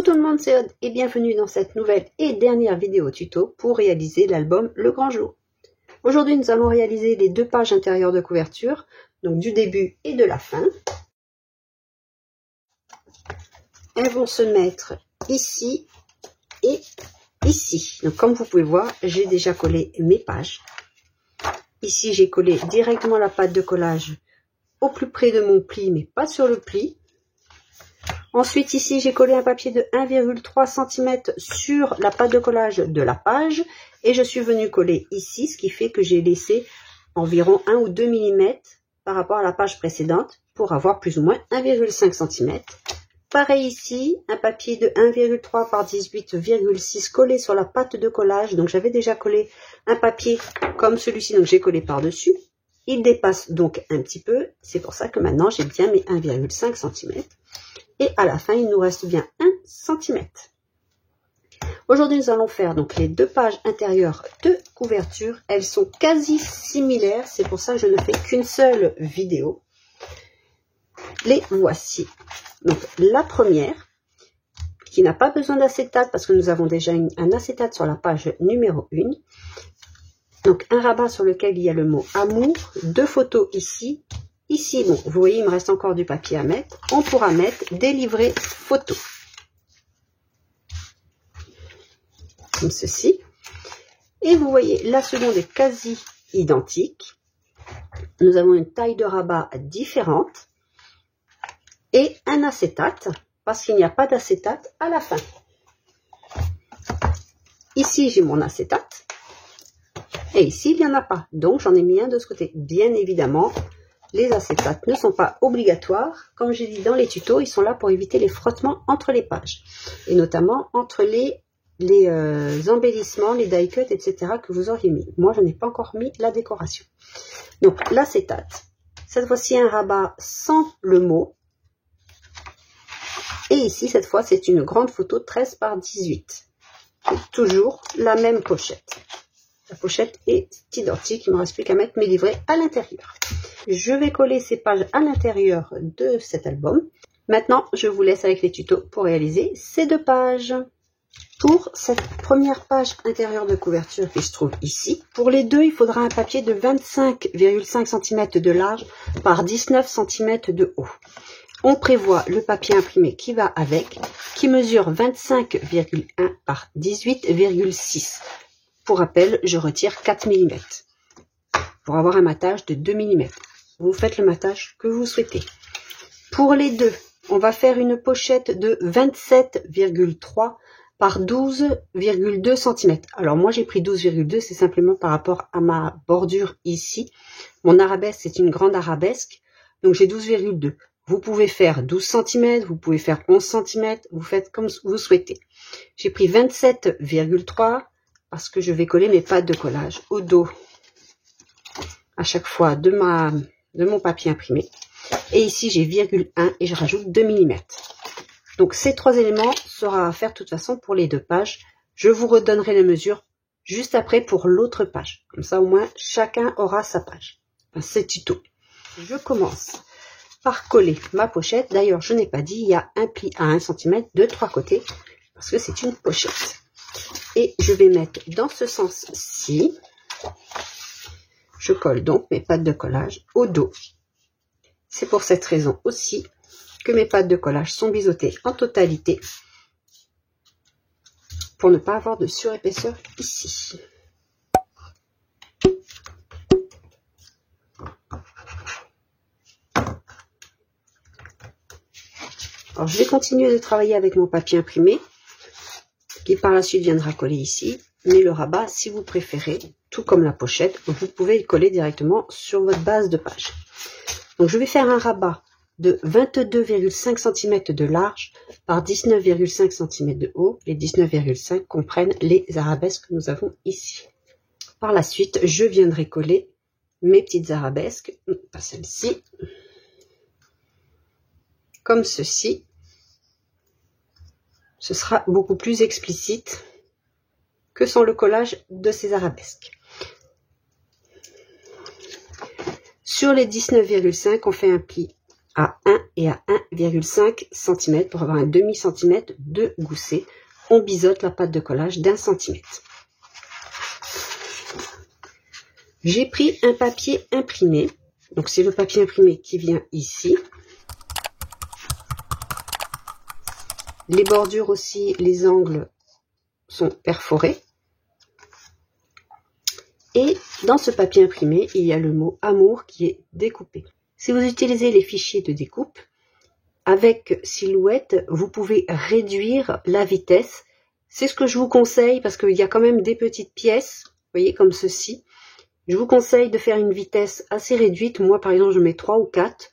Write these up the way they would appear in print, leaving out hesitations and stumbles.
tout le monde, c'est Aude et bienvenue dans cette nouvelle et dernière vidéo tuto pour réaliser l'album Le Grand Jour. Aujourd'hui, nous allons réaliser les deux pages intérieures de couverture, donc du début et de la fin. Elles vont se mettre ici et ici. Donc comme vous pouvez voir, j'ai déjà collé mes pages. Ici, j'ai collé directement la pâte de collage au plus près de mon pli, mais pas sur le pli. Ensuite, ici, j'ai collé un papier de 1,3 cm sur la pâte de collage de la page. Et je suis venue coller ici, ce qui fait que j'ai laissé environ 1 ou 2 mm par rapport à la page précédente pour avoir plus ou moins 1,5 cm. Pareil ici, un papier de 1,3 par 18,6 collé sur la pâte de collage. Donc, j'avais déjà collé un papier comme celui-ci, donc j'ai collé par-dessus. Il dépasse donc un petit peu. C'est pour ça que maintenant, j'ai bien mes 1,5 cm. Et à la fin, il nous reste bien 1 cm. Aujourd'hui, nous allons faire donc les deux pages intérieures de couverture. Elles sont quasi similaires. C'est pour ça que je ne fais qu'une seule vidéo. Les voici. Donc, la première, qui n'a pas besoin d'acétate parce que nous avons déjà un acétate sur la page numéro 1. Donc, un rabat sur lequel il y a le mot amour. Deux photos ici. Ici, bon, vous voyez, il me reste encore du papier à mettre. On pourra mettre des livrets photos. Comme ceci. Et vous voyez, la seconde est quasi identique. Nous avons une taille de rabat différente. Et un acétate, parce qu'il n'y a pas d'acétate à la fin. Ici, j'ai mon acétate. Et ici, il n'y en a pas. Donc, j'en ai mis un de ce côté. Bien évidemment, les acétates ne sont pas obligatoires. Comme j'ai dit dans les tutos, ils sont là pour éviter les frottements entre les pages. Et notamment entre les embellissements, les die cuts, etc. que vous auriez mis. Moi, je n'ai pas encore mis la décoration. Donc, l'acétate. Cette fois-ci, un rabat sans le mot. Et ici, cette fois, c'est une grande photo 13 par 18. C'est toujours la même pochette. La pochette est identique. Il ne me reste plus qu'à mettre mes livrets à l'intérieur. Je vais coller ces pages à l'intérieur de cet album. Maintenant, je vous laisse avec les tutos pour réaliser ces deux pages. Pour cette première page intérieure de couverture qui se trouve ici, pour les deux, il faudra un papier de 25,5 cm de large par 19 cm de haut. On prévoit le papier imprimé qui va avec, qui mesure 25,1 par 18,6. Pour rappel, je retire 4 mm pour avoir un matage de 2 mm. Vous faites le matage que vous souhaitez. Pour les deux, on va faire une pochette de 27,3 par 12,2 cm. Alors moi, j'ai pris 12,2, c'est simplement par rapport à ma bordure ici. Mon arabesque, c'est une grande arabesque, donc j'ai 12,2. Vous pouvez faire 12 cm, vous pouvez faire 11 cm, vous faites comme vous souhaitez. J'ai pris 27,3 parce que je vais coller mes pâtes de collage au dos à chaque fois de mon papier imprimé. Et ici, j'ai 0,1 et je rajoute 2 mm. Donc, ces trois éléments sera à faire de toute façon pour les deux pages. Je vous redonnerai les mesures juste après pour l'autre page. Comme ça, au moins, chacun aura sa page. Enfin, c'est tuto. Je commence par coller ma pochette. D'ailleurs, je n'ai pas dit, il y a un pli à 1 cm de 3 côtés parce que c'est une pochette. Et je vais mettre dans ce sens-ci. Je colle donc mes pâtes de collage au dos. C'est pour cette raison aussi que mes pâtes de collage sont biseautées en totalité pour ne pas avoir de surépaisseur ici. Alors, je vais continuer de travailler avec mon papier imprimé, qui par la suite viendra coller ici. Mais le rabat, si vous préférez, tout comme la pochette, vous pouvez le coller directement sur votre base de page. Donc, je vais faire un rabat de 22,5 cm de large par 19,5 cm de haut. Les 19,5 comprennent les arabesques que nous avons ici. Par la suite, je viendrai coller mes petites arabesques, pas celle-ci, comme ceci. Ce sera beaucoup plus explicite que sans le collage de ces arabesques. Sur les 19,5, on fait un pli à 1 et à 1,5 cm pour avoir un demi-centimètre de gousset. On biseaute la pâte de collage d'1 centimètre. J'ai pris un papier imprimé. Donc c'est le papier imprimé qui vient ici. Les bordures aussi, les angles sont perforés. Et dans ce papier imprimé, il y a le mot amour qui est découpé. Si vous utilisez les fichiers de découpe, avec Silhouette, vous pouvez réduire la vitesse. C'est ce que je vous conseille parce qu'il y a quand même des petites pièces, vous voyez, comme ceci. Je vous conseille de faire une vitesse assez réduite. Moi, par exemple, je mets 3 ou 4.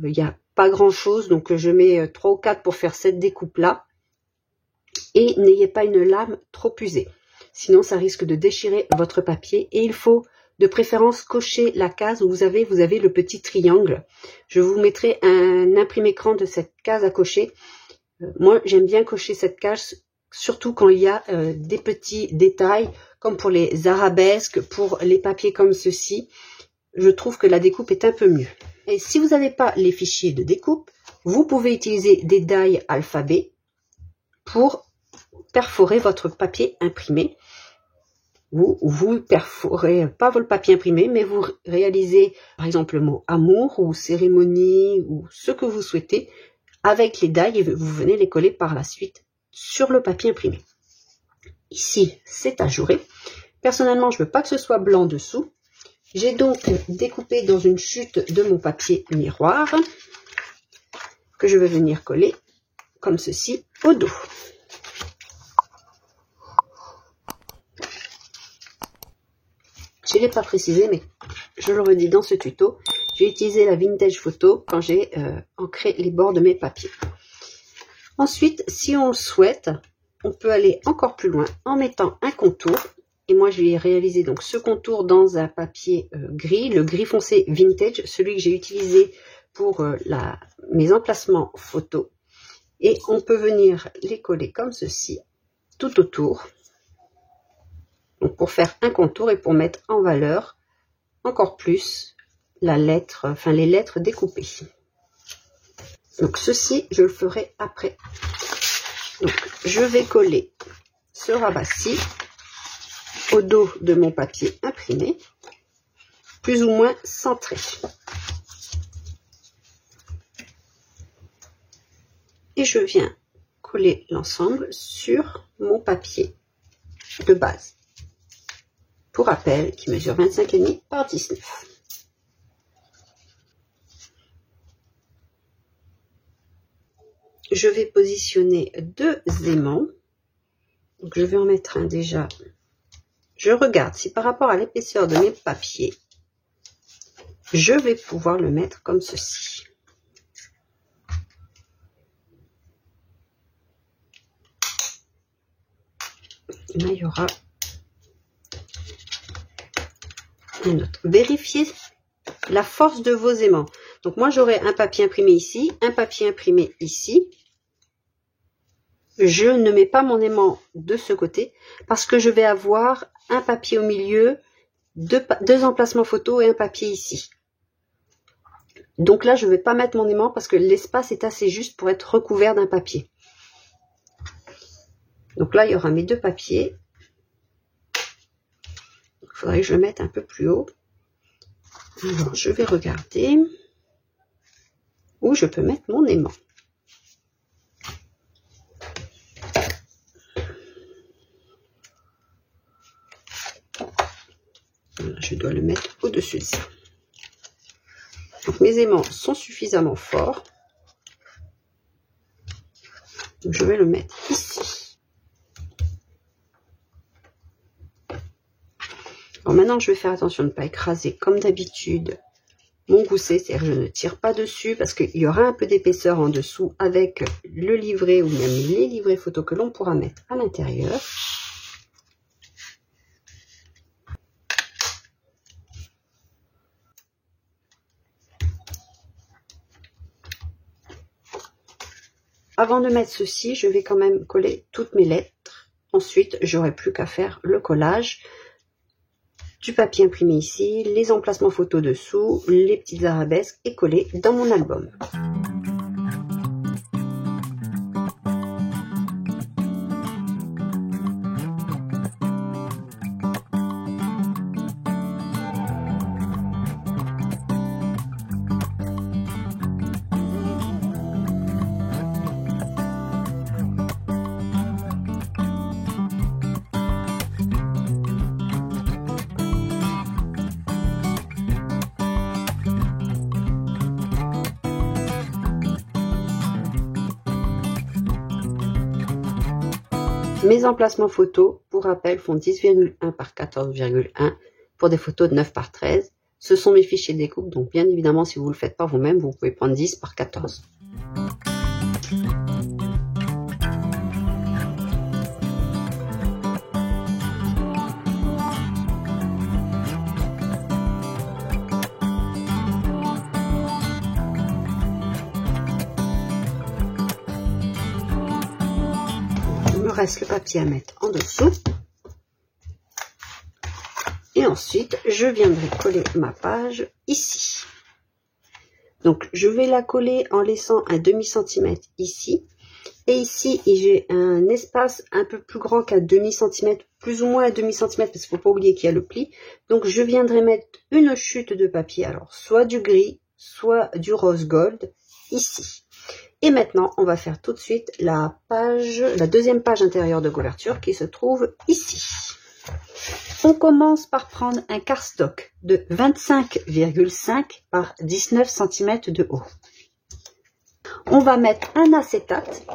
Il n'y a pas grand-chose, donc je mets 3 ou 4 pour faire cette découpe-là. Et n'ayez pas une lame trop usée. Sinon, ça risque de déchirer votre papier. Et il faut de préférence cocher la case où vous avez le petit triangle. Je vous mettrai un imprimé-écran de cette case à cocher. Moi, j'aime bien cocher cette case, surtout quand il y a des petits détails, comme pour les arabesques, pour les papiers comme ceci. Je trouve que la découpe est un peu mieux. Et si vous n'avez pas les fichiers de découpe, vous pouvez utiliser des die alphabet pour perforer votre papier imprimé. Vous perforez pas votre papier imprimé, mais vous réalisez par exemple le mot amour ou cérémonie ou ce que vous souhaitez avec les die et vous venez les coller par la suite sur le papier imprimé. Ici, c'est ajouré. Personnellement, je veux pas que ce soit blanc dessous. J'ai donc découpé dans une chute de mon papier miroir que je vais venir coller comme ceci au dos. Je ne l'ai pas précisé, mais je le redis dans ce tuto. J'ai utilisé la Vintage Photo quand j'ai ancré les bords de mes papiers. Ensuite, si on le souhaite, on peut aller encore plus loin en mettant un contour. Et moi, je vais réaliser donc ce contour dans un papier gris, le gris foncé Vintage, celui que j'ai utilisé pour mes emplacements photos. Et on peut venir les coller comme ceci, tout autour. Donc pour faire un contour et pour mettre en valeur encore plus la lettre, enfin les lettres découpées. Donc ceci, je le ferai après. Donc je vais coller ce rabat-ci au dos de mon papier imprimé, plus ou moins centré. Et je viens coller l'ensemble sur mon papier de base. Pour rappel, qui mesure 25,5 par 19. Je vais positionner 2 aimants. Donc je vais en mettre un déjà. Je regarde si par rapport à l'épaisseur de mes papiers, je vais pouvoir le mettre comme ceci. Là, il y aura un autre. Vérifiez la force de vos aimants. Donc moi, j'aurai un papier imprimé ici, un papier imprimé ici. Je ne mets pas mon aimant de ce côté parce que je vais avoir un papier au milieu, deux emplacements photo et un papier ici. Donc là, je ne vais pas mettre mon aimant parce que l'espace est assez juste pour être recouvert d'un papier. Donc là, il y aura mes 2 papiers. Il faudrait que je le mette un peu plus haut. Alors, je vais regarder où je peux mettre mon aimant. Je dois le mettre au-dessus de ça. Donc mes aimants sont suffisamment forts. Donc je vais le mettre ici. Alors maintenant je vais faire attention de ne pas écraser comme d'habitude mon gousset, c'est-à-dire je ne tire pas dessus parce qu'il y aura un peu d'épaisseur en dessous avec le livret ou même les livrets photos que l'on pourra mettre à l'intérieur. Avant de mettre ceci, je vais quand même coller toutes mes lettres. Ensuite, j'aurai plus qu'à faire le collage. du papier imprimé ici, les emplacements photos dessous, les petites arabesques et collés dans mon album. Mes emplacements photos, pour rappel, font 10,1 par 14,1 pour des photos de 9 par 13. Ce sont mes fichiers de découpe, donc bien évidemment, si vous ne le faites pas vous-même, vous pouvez prendre 10 par 14. Il me reste le papier à mettre en dessous. Et ensuite, je viendrai coller ma page ici. Donc, je vais la coller en laissant un demi-centimètre ici. Et ici, j'ai un espace un peu plus grand qu'un demi-centimètre, plus ou moins un demi-centimètre, parce qu'il ne faut pas oublier qu'il y a le pli. Donc, je viendrai mettre une chute de papier, alors soit du gris, soit du rose gold, ici. Et maintenant, on va faire tout de suite la deuxième page intérieure de couverture qui se trouve ici. On commence par prendre un cardstock de 25,5 par 19 cm de haut. On va mettre un acétate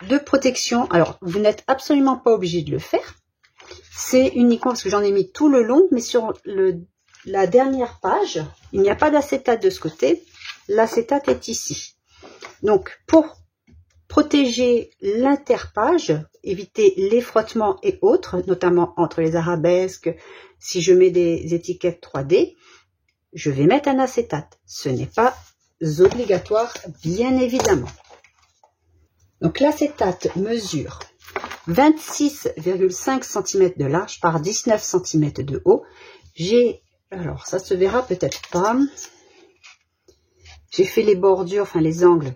de protection. Alors, vous n'êtes absolument pas obligé de le faire. C'est uniquement parce que j'en ai mis tout le long, mais sur la dernière page, il n'y a pas d'acétate de ce côté. L'acétate est ici. Donc, pour protéger l'interpage, éviter les frottements et autres, notamment entre les arabesques, si je mets des étiquettes 3D, je vais mettre un acétate. Ce n'est pas obligatoire, bien évidemment. Donc, l'acétate mesure 26,5 cm de large par 19 cm de haut. Alors ça se verra peut-être pas. J'ai fait les bordures, enfin les angles,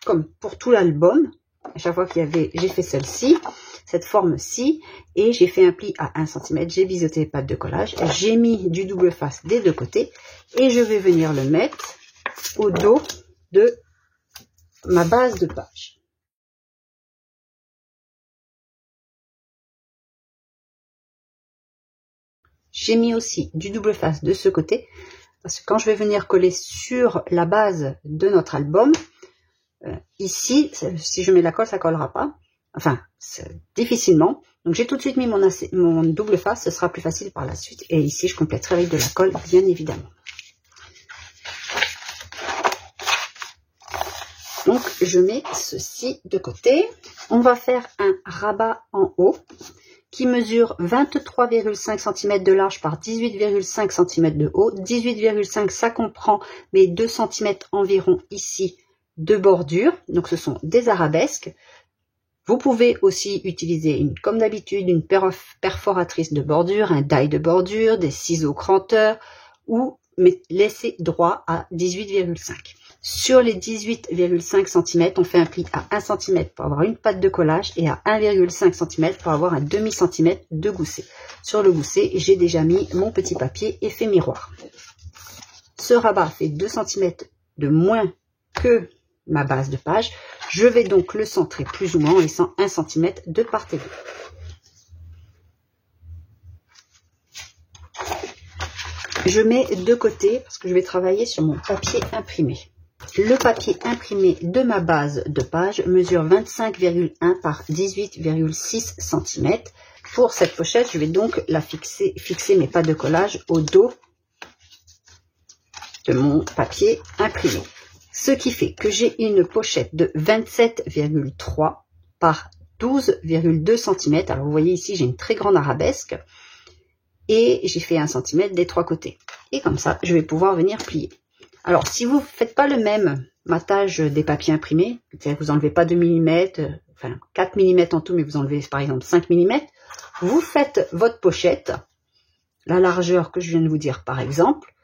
comme pour tout l'album. À chaque fois j'ai fait celle-ci, cette forme-ci, et j'ai fait un pli à 1 cm. J'ai biseauté les pattes de collage. J'ai mis du double face des deux côtés, et je vais venir le mettre au dos de ma base de page. J'ai mis aussi du double face de ce côté, parce que quand je vais venir coller sur la base de notre album, ici, si je mets la colle, ça collera pas. Enfin, difficilement. Donc, j'ai tout de suite mis mon double face. Ce sera plus facile par la suite. Et ici, je compléterai avec de la colle, bien évidemment. Donc, je mets ceci de côté. On va faire un rabat en haut qui mesure 23,5 cm de large par 18,5 cm de haut. 18,5, ça comprend mes 2 cm environ ici de bordure, donc ce sont des arabesques. Vous pouvez aussi utiliser, comme d'habitude, une perforatrice de bordure, un die de bordure, des ciseaux cranteurs, ou laisser droit à 18,5. Sur les 18,5 cm, on fait un pli à 1 cm pour avoir une patte de collage et à 1,5 cm pour avoir un demi-centimètre de gousset. Sur le gousset, j'ai déjà mis mon petit papier effet miroir. Ce rabat fait 2 cm de moins que ma base de page. Je vais donc le centrer plus ou moins en laissant 1 cm de part et d'autre. Je mets de côté parce que je vais travailler sur mon papier imprimé. Le papier imprimé de ma base de page mesure 25,1 par 18,6 cm. Pour cette pochette, je vais donc la fixer mes pattes de collage au dos de mon papier imprimé. Ce qui fait que j'ai une pochette de 27,3 par 12,2 cm. Alors vous voyez ici, j'ai une très grande arabesque et j'ai fait 1 cm des trois côtés. Et comme ça, je vais pouvoir venir plier. Alors, si vous ne faites pas le même matage des papiers imprimés, vous n'enlevez pas 2 mm, enfin 4 mm en tout, mais vous enlevez par exemple 5 mm, vous faites votre pochette la largeur que je viens de vous dire par exemple,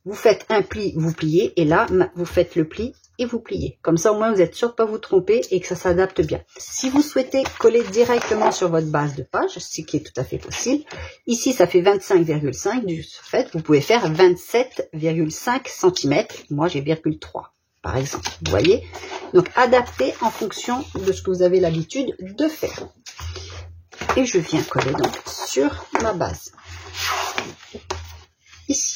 vous faites un pli, vous pliez, et là, vous faites le pli et vous pliez. Comme ça, au moins, vous êtes sûr de ne pas vous tromper et que ça s'adapte bien. Si vous souhaitez coller directement sur votre base de page, ce qui est tout à fait possible, ici, ça fait 25,5. Du fait, vous pouvez faire 27,5 cm. Moi, j'ai 0,3, par exemple. Vous voyez? Donc, adaptez en fonction de ce que vous avez l'habitude de faire. Et je viens coller donc sur ma base. Ici.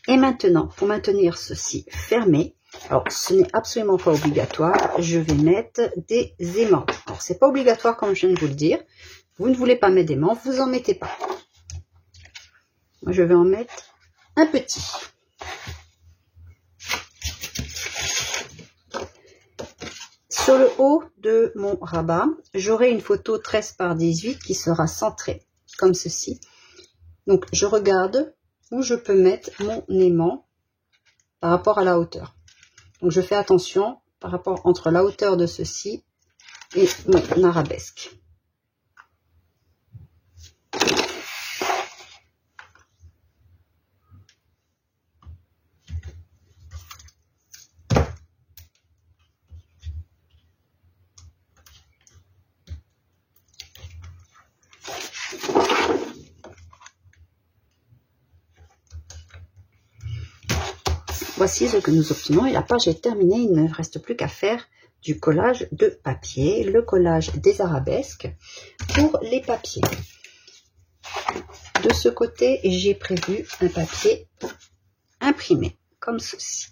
Et maintenant, pour maintenir ceci fermé, alors ce n'est absolument pas obligatoire, je vais mettre des aimants. Alors c'est pas obligatoire comme je viens de vous le dire. Vous ne voulez pas mettre d'aimants, vous en mettez pas. Moi je vais en mettre un petit. Sur le haut de mon rabat, j'aurai une photo 13 par 18 qui sera centrée, comme ceci. Donc je regarde où je peux mettre mon aimant par rapport à la hauteur. Donc je fais attention par rapport entre la hauteur de ceci et mon arabesque. Voici ce que nous obtenons et la page est terminée. Il ne reste plus qu'à faire du collage de papier, le collage des arabesques pour les papiers. De ce côté, j'ai prévu un papier imprimé, comme ceci.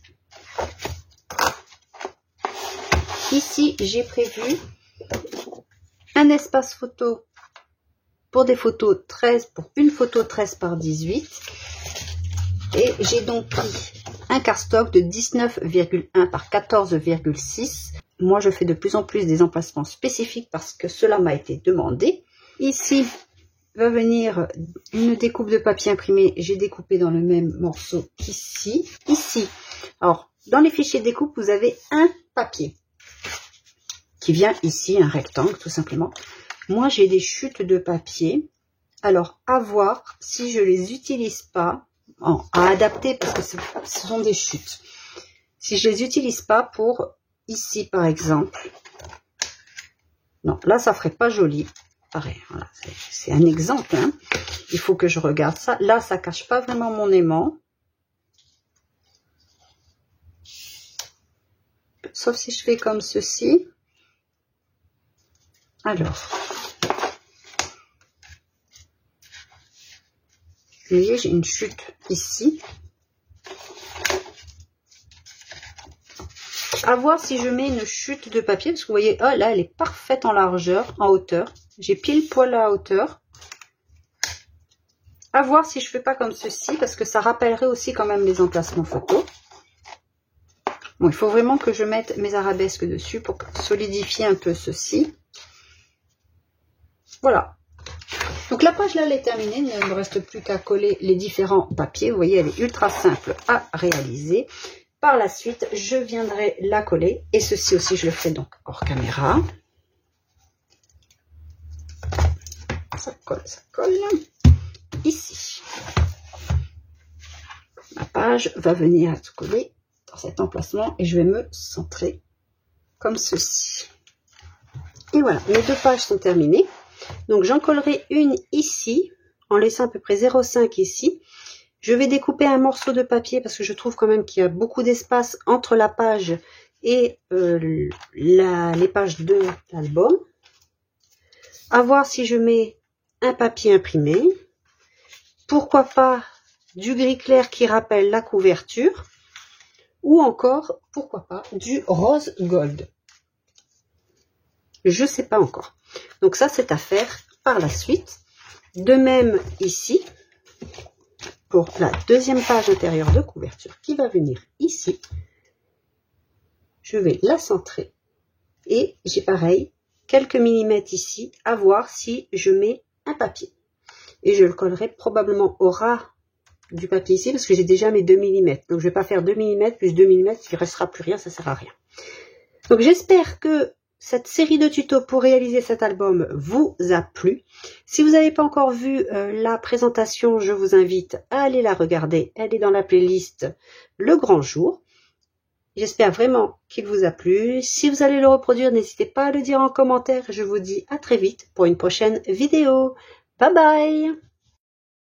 Ici, j'ai prévu un espace photo pour des photos 13, pour une photo 13 par 18. Et j'ai donc pris un cardstock de 19,1 par 14,6. Moi, je fais de plus en plus des emplacements spécifiques parce que cela m'a été demandé. Ici, va venir une découpe de papier imprimé. J'ai découpé dans le même morceau qu'ici. Ici, alors, dans les fichiers de découpe, vous avez un papier qui vient ici, un rectangle, tout simplement. Moi, j'ai des chutes de papier. Alors, à voir si je les utilise pas, à adapter parce que ce sont des chutes. Si je les utilise pas pour ici par exemple, non, là ça ferait pas joli. Pareil, voilà, c'est un exemple. Hein. Il faut que je regarde ça. Là, ça cache pas vraiment mon aimant. Sauf si je fais comme ceci. Alors. Vous voyez, j'ai une chute ici. À voir si je mets une chute de papier, parce que vous voyez, oh, là, elle est parfaite en largeur, en hauteur. J'ai pile poil à hauteur. À voir si je fais pas comme ceci, parce que ça rappellerait aussi quand même les emplacements photos. Bon, il faut vraiment que je mette mes arabesques dessus pour solidifier un peu ceci. Voilà. Donc la page là, elle est terminée, il ne me reste plus qu'à coller les différents papiers. Vous voyez, elle est ultra simple à réaliser. Par la suite, je viendrai la coller. Et ceci aussi, je le fais donc hors caméra. Ça colle ici. Ma page va venir se coller dans cet emplacement et je vais me centrer comme ceci. Et voilà, mes deux pages sont terminées. Donc j'en collerai une ici, en laissant à peu près 0,5 ici. Je vais découper un morceau de papier parce que je trouve quand même qu'il y a beaucoup d'espace entre la page et les pages de l'album. À voir si je mets un papier imprimé. Pourquoi pas du gris clair qui rappelle la couverture. Ou encore, pourquoi pas, du rose gold. Je ne sais pas encore. Donc ça, c'est à faire par la suite. De même ici, pour la deuxième page intérieure de couverture qui va venir ici, je vais la centrer. Et j'ai pareil, quelques millimètres ici, à voir si je mets un papier. Et je le collerai probablement au ras du papier ici, parce que j'ai déjà mes 2 mm. Donc je ne vais pas faire 2 mm plus 2 mm, il ne restera plus rien, ça ne sert à rien. Donc j'espère que cette série de tutos pour réaliser cet album vous a plu. Si vous n'avez pas encore vu la présentation, je vous invite à aller la regarder. Elle est dans la playlist Le Grand Jour. J'espère vraiment qu'il vous a plu. Si vous allez le reproduire, n'hésitez pas à le dire en commentaire. Je vous dis à très vite pour une prochaine vidéo. Bye bye!